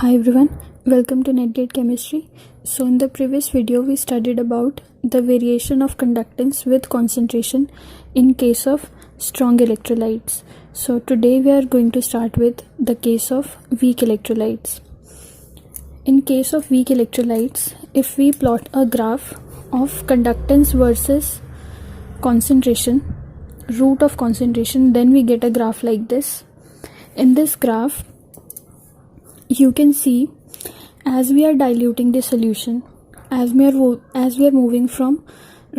Hi everyone, welcome to NetGate Chemistry. So in the previous video we studied about the variation of conductance with concentration in case of strong electrolytes. So today we are going to start with the case of weak electrolytes. In case of weak electrolytes, if we plot a graph of conductance versus concentration, root of concentration, then we get a graph like this. In this graph, you can see as we are diluting the solution, as we are moving from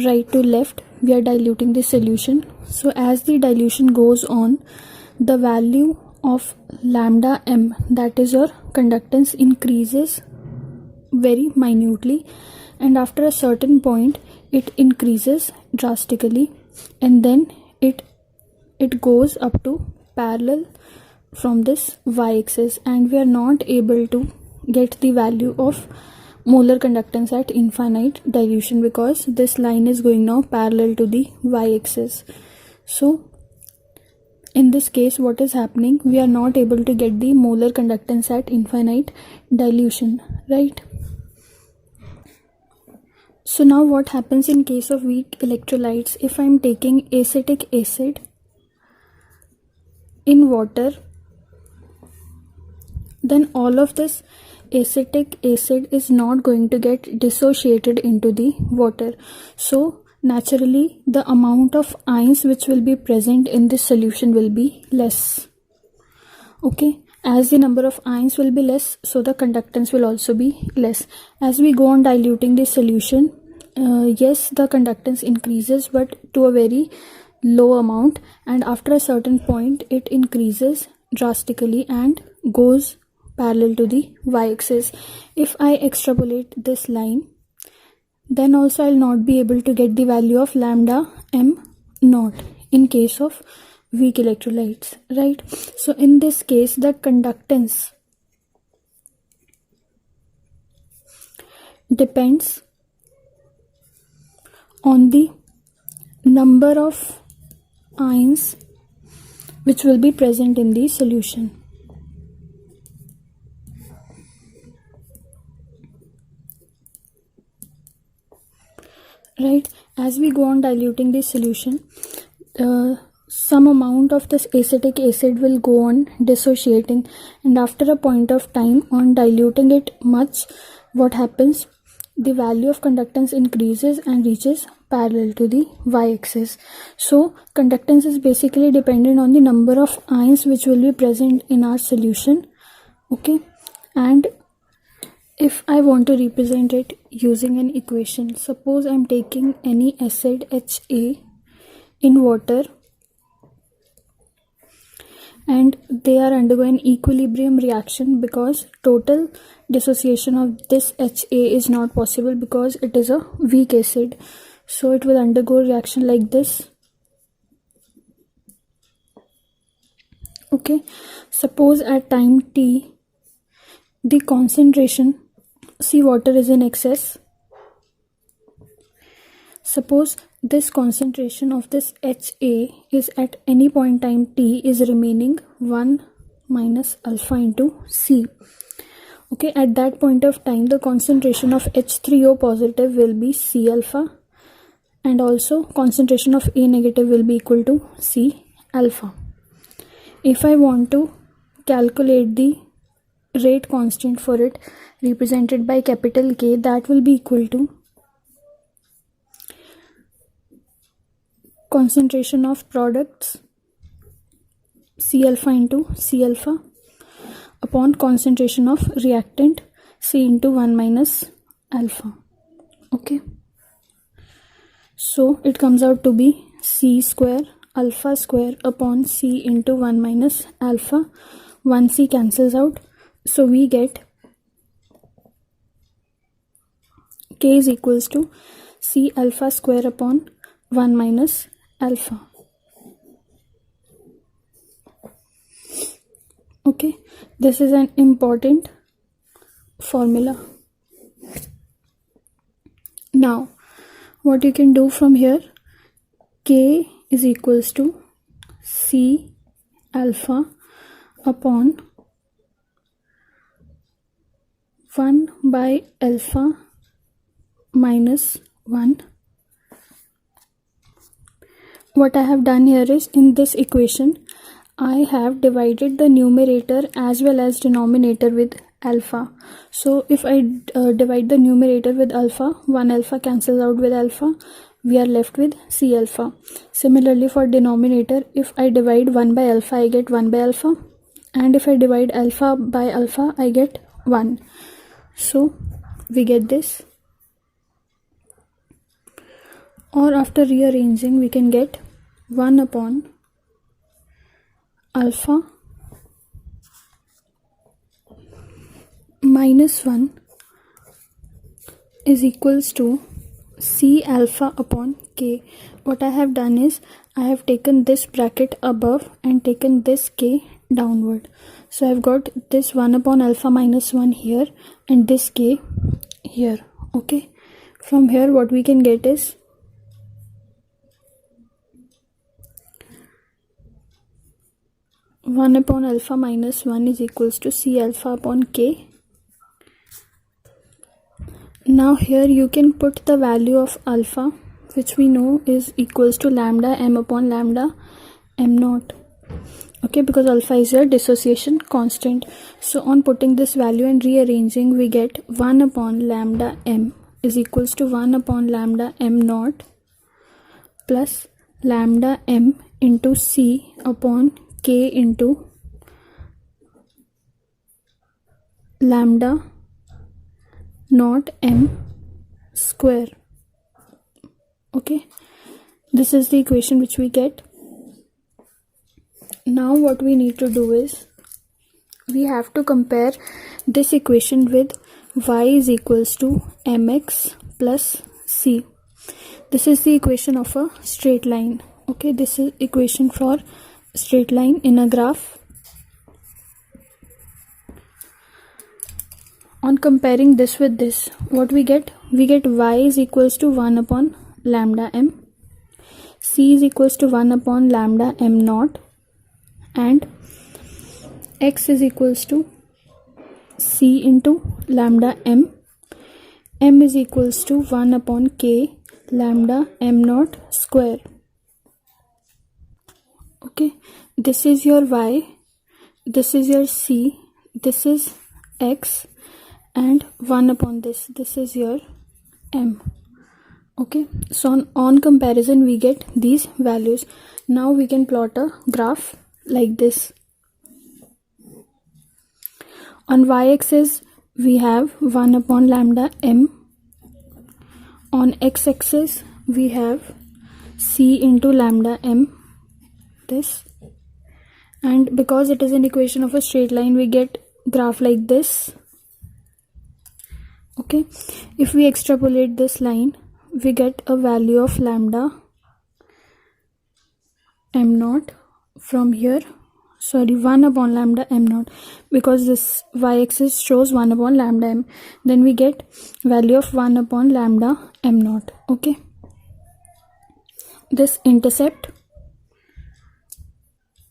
right to left, we are diluting the solution. So as the dilution goes on, the value of lambda m, that is your conductance, increases very minutely, and after a certain point it increases drastically, and then it goes up to parallel from this y-axis, and we are not able to get the value of molar conductance at infinite dilution because this line is going now parallel to the y-axis. So in this case, what is happening, we are not able to get the molar conductance at infinite dilution, right? So now what happens in case of weak electrolytes? If I am taking acetic acid in water, then all of this acetic acid is not going to get dissociated into the water. So naturally the amount of ions which will be present in this solution will be less. Okay, as the number of ions will be less, so the conductance will also be less. As we go on diluting the solution, yes, the conductance increases, but to a very low amount, and after a certain point it increases drastically and goes parallel to the y-axis. If I extrapolate this line, then also I'll not be able to get the value of lambda m naught in case of weak electrolytes, right? So in this case, the conductance depends on the number of ions which will be present in the solution. Right, as we go on diluting the solution, some amount of this acetic acid will go on dissociating, and after a point of time on diluting it much, what happens, the value of conductance increases and reaches parallel to the y-axis. So conductance is basically dependent on the number of ions which will be present in our solution. Okay, and if I want to represent it using an equation, suppose I am taking any acid HA in water and they are undergoing equilibrium reaction, because total dissociation of this HA is not possible because it is a weak acid. So it will undergo reaction like this. Okay, suppose at time t, the concentration, see, water is in excess. Suppose this concentration of this HA is at any point time t is remaining 1 minus alpha into C. Okay, at that point of time the concentration of H3O positive will be C alpha, and also concentration of A negative will be equal to C alpha. If I want to calculate the rate constant for it, represented by capital K, that will be equal to concentration of products C alpha into C alpha upon concentration of reactant C into 1 minus alpha. Okay, so it comes out to be C square alpha square upon C into 1 minus alpha. 1C cancels out, so we get K is equals to C alpha square upon 1 minus alpha. Okay, this is an important formula. Now what you can do from here, K is equals to C alpha upon 1 by alpha minus 1. What I have done here is, in this equation I have divided the numerator as well as denominator with alpha. So if I divide the numerator with alpha, 1 alpha cancels out with alpha, we are left with C alpha. Similarly for denominator, if I divide 1 by alpha, I get 1 by alpha, and if I divide alpha by alpha, I get 1. So we get this. Or after rearranging, we can get 1 upon alpha minus 1 is equals to C alpha upon K. What I have done is, I have taken this bracket above and taken this K downward. So I have got this 1 upon alpha minus 1 here and this K here. Okay. From here what we can get is 1 upon alpha minus 1 is equals to C alpha upon K. Now here you can put the value of alpha, which we know is equals to lambda m upon lambda m naught. Okay, because alpha is your dissociation constant. So on putting this value and rearranging, we get 1 upon lambda m is equals to 1 upon lambda m naught plus lambda m into C upon K into lambda naught m square. Okay, this is the equation which we get. Now what we need to do is, we have to compare this equation with y is equals to mx plus c. This is the equation of a straight line. Okay, this is equation for straight line in a graph. On comparing this with this, what we get? We get y is equals to 1 upon lambda m, c is equals to 1 upon lambda m naught, and x is equals to c into lambda m, m is equals to 1 upon k lambda m naught square. Okay, this is your y, this is your c, this is x, and 1 upon this is your m. Okay, so on comparison we get these values. Now we can plot a graph like this. On y-axis we have 1 upon lambda m, on x-axis we have c into lambda m, this, and because it is an equation of a straight line, we get graph like this. Okay, if we extrapolate this line, we get a value of lambda m naught from here, 1 upon lambda m naught, because this y-axis shows 1 upon lambda m, then we get value of 1 upon lambda m naught. Okay, this intercept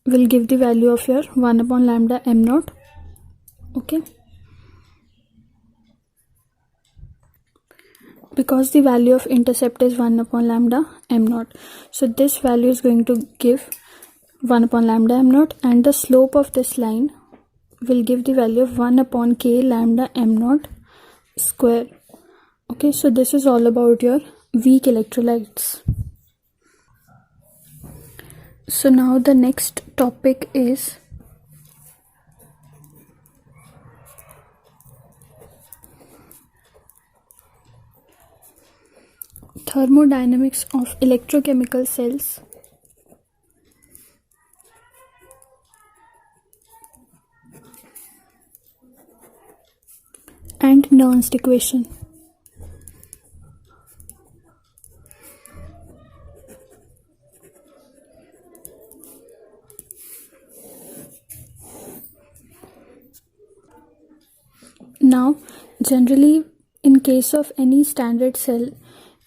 will give the value of your 1 upon lambda m naught. Okay, because the value of intercept is 1 upon lambda m naught, so this value is going to give 1 upon lambda m naught, and the slope of this line will give the value of 1 upon k lambda m naught square. Okay, so this is all about your weak electrolytes. So now the next topic is thermodynamics of electrochemical cells and Nernst equation. Now, generally, in case of any standard cell,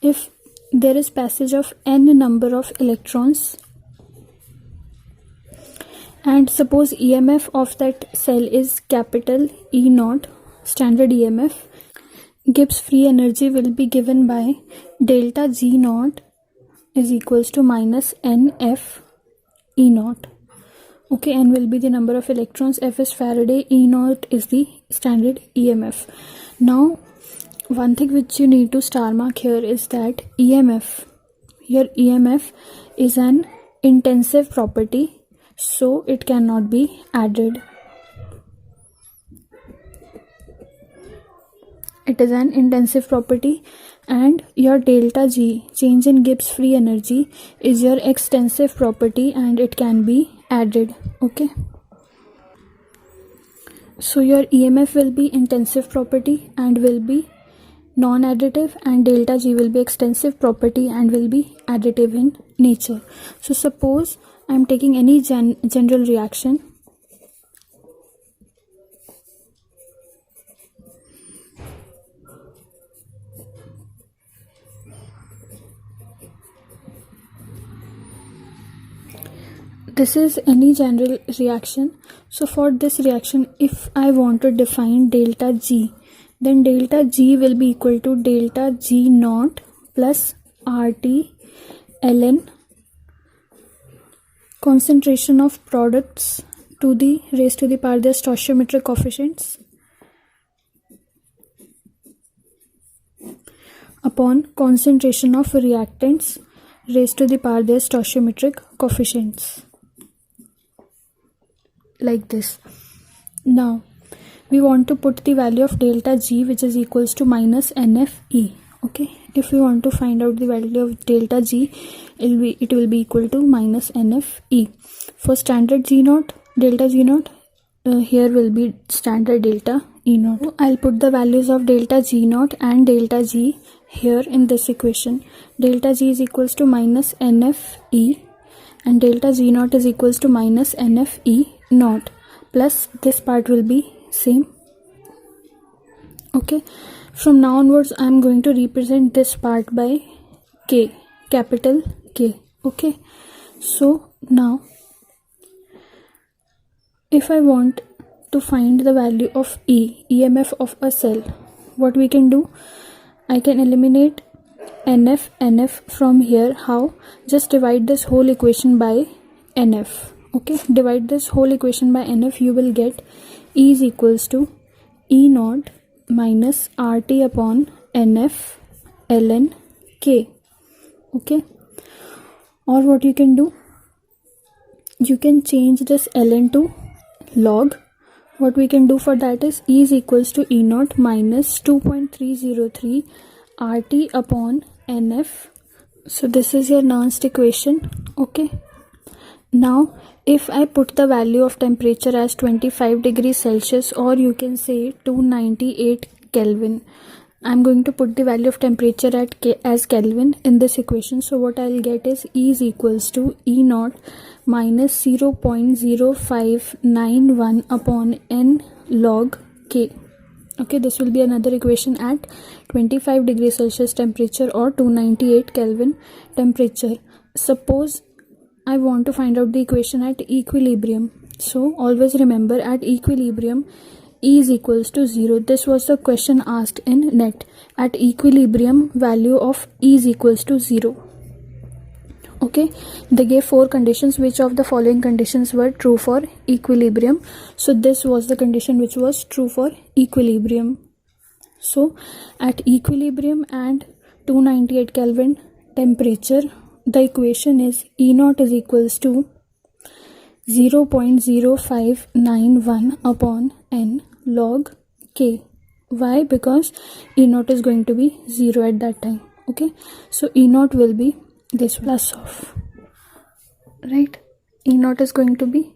if there is passage of n number of electrons, and suppose EMF of that cell is capital E naught, standard EMF, Gibbs free energy will be given by delta G naught is equals to minus NF E naught. Okay, N will be the number of electrons, F is Faraday, E naught is the standard EMF. Now, one thing which you need to star mark here is that EMF, your EMF is an intensive property, so it cannot be added. It is an intensive property, and your delta G, change in Gibbs free energy, is your extensive property and it can be added. Okay, so your EMF will be intensive property and will be non-additive, and delta G will be extensive property and will be additive in nature. So suppose I am taking any general reaction. This is any general reaction. So for this reaction, if I want to define delta G, then delta G will be equal to delta G naught plus RT ln concentration of products to the raised to the power their stoichiometric coefficients upon concentration of reactants raised to the power their stoichiometric coefficients, like this. Now we want to put the value of delta G, which is equals to minus NFE. Okay, if we want to find out the value of delta G, it will be equal to minus NFE. For standard G naught, delta G naught, here will be standard delta E naught. I'll put the values of delta G naught and delta G here in this equation. Delta G is equals to minus NFE and delta G naught is equals to minus NFE naught, plus this part will be same. Okay, from now onwards I am going to represent this part by K, capital K. Okay, so now if I want to find the value of EMF of a cell, what we can do, I can eliminate NF from here. How? Just divide this whole equation by NF. Okay, divide this whole equation by NF, you will get E is equals to E naught minus RT upon NF ln K. Okay, or what you can do, you can change this ln to log. What we can do for that is E is equals to E naught minus 2.303 RT upon NF. So this is your Nernst equation. Okay, now if I put the value of temperature as 25 degrees Celsius, or you can say 298 Kelvin, I'm going to put the value of temperature as Kelvin in this equation. So what I'll get is E is equals to E naught minus 0.0591 upon N log K. Okay, this will be another equation at 25 degrees Celsius temperature or 298 Kelvin temperature. Suppose I want to find out the equation at equilibrium. So always remember, at equilibrium E is equals to 0. This was the question asked in NET. At equilibrium, value of E is equals to 0. Okay, they gave 4 conditions. Which of the following conditions were true for equilibrium? So this was the condition which was true for equilibrium. So at equilibrium and 298 Kelvin temperature, the equation is E naught is equals to 0.0591 upon N log K. Why? Because E naught is going to be 0 at that time. Okay, so E naught will be this plus of, right? E naught is going to be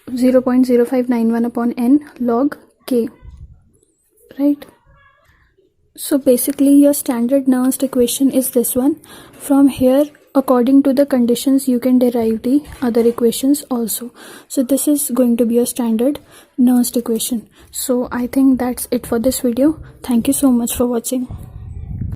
0.0591 upon N log K, right? So basically your standard Nernst equation is this one. From here, according to the conditions, you can derive the other equations also. So this is going to be your standard Nernst equation. So I think that's it for this video. Thank you so much for watching.